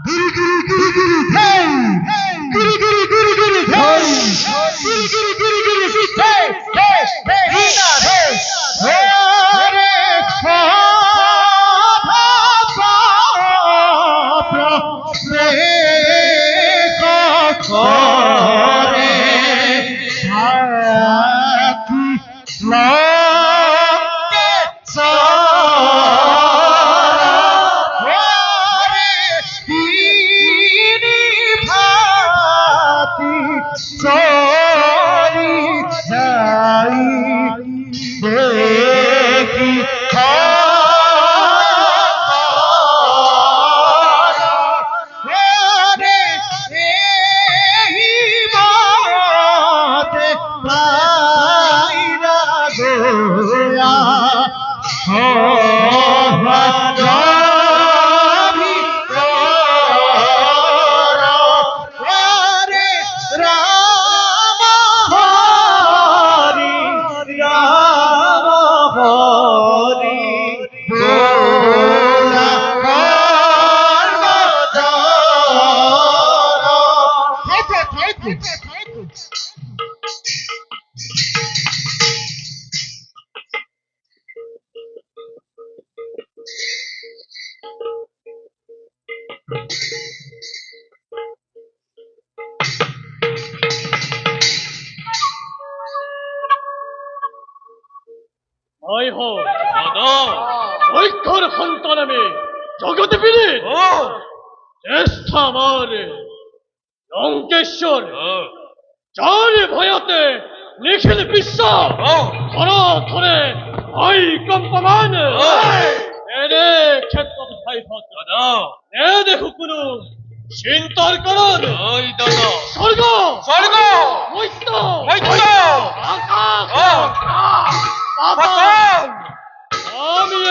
গুরু গুরু গুরু গুরু ধৈ গুরু গুরু গুরু গুরু ধৈ গুরু গুরু গুরু গুরু সিদ্ধে হীনা ধৈ ওরে সাধা প্রে করে সাথী লোকে ওরে তিনি ভাতি চলি যাই দেখি জয় হোক দাদা, ঐক্যর সন্তান আমি জগতে বিদিত জ্যেষ্ঠ আমার লঙ্কেশ্বর, যার ভয়তে নিখিল বিশ্ব ধরা ধরে ভয় কম্পমান এরে ক্ষেত্র ভাই দাদা এ দেখো কোনো চিন্তার কারণ ওই দাদা স্বর্গ স্বর্গ মৈত্য মৈত্য আকাশ আমি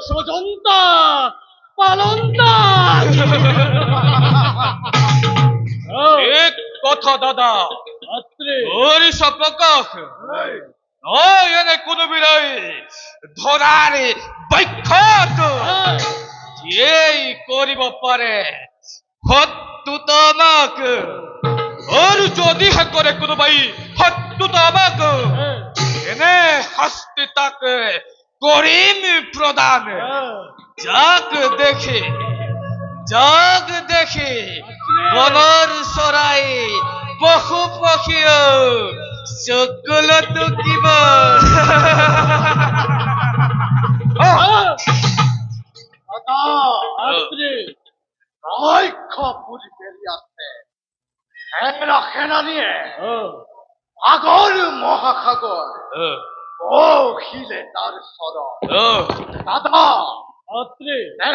সজন্তা পালন্তা এক কথা দাদা ওর সপকাশ এনে কোনো বিরই ধরার বৈখ্যাত এই করিব পারে হত্যু তামাক ওর যদি করে কোনো ভাই হত্যু তামাক এনে হস্তে তাকে করিম প্রদান যাক দেখে বনর সরাই পশু পক্ষী সকল তো কিবা আগর মহাসাগর ও খিলে তার সরব দাদা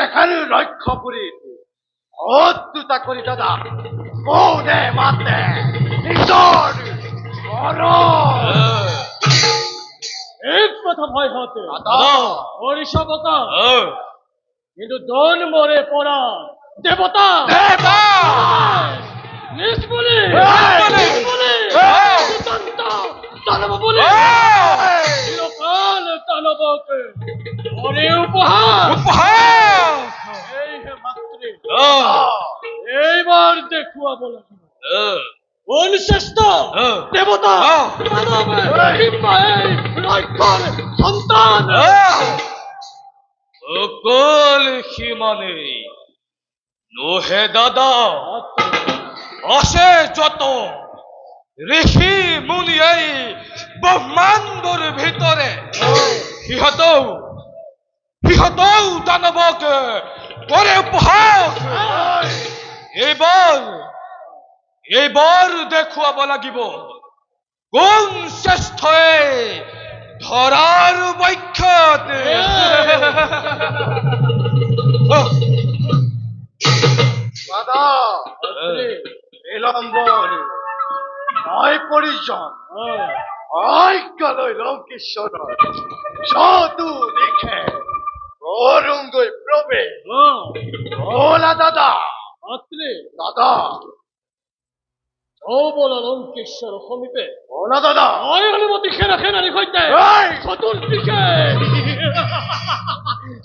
এখানে রক্ষা করি অত্যুতা করি দাদা কোনে মাতে ঈশ্বর এক কথা ভয় হতে হরিষবকা কিন্তু জন মরে পড়া দেবতা নিষ্বলি দানব বলে চিরকাল দানবকে মনে উপহার এই হে মাতৃ এইবার দেখুয়া বলে কোন শ্রেষ্ঠ দেবতা মানব কিংবা এই রক্ষর সন্তান সকল সীমানে নোহে দাদা আসে যত ঋষি মুনি এই ব্রহ্মাণ্ডর ভিতরে সিহঁতও দানবকে করে উপহাস এইবার দেখুৱাব লাগিব কোন শ্ৰেষ্ঠ ধরার বৈখ্যাত দাদা বিলম্বর নয় পরিজন ঐক্যলয় লঙ্কেশ্বর সাধু দেখে অরঙ্গই প্রবে ওলা দাদা দাদা ও বলো লঙ্কেশ্বর সমীপে ওলা দাদা ওই অনুমতি খেনারি হইতে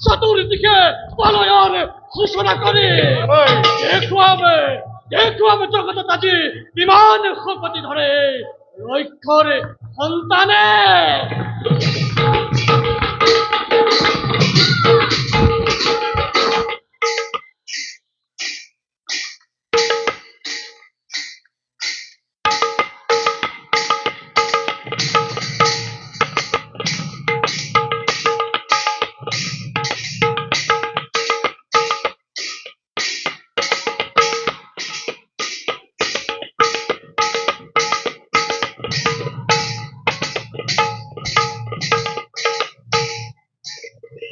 চতুর্দিকে পালয়ন ঘোষণা করে দেখুয়াবে দেখুয়াবে জগত তাজি বিমান খপতি ধরে রক্ষরে সন্তানে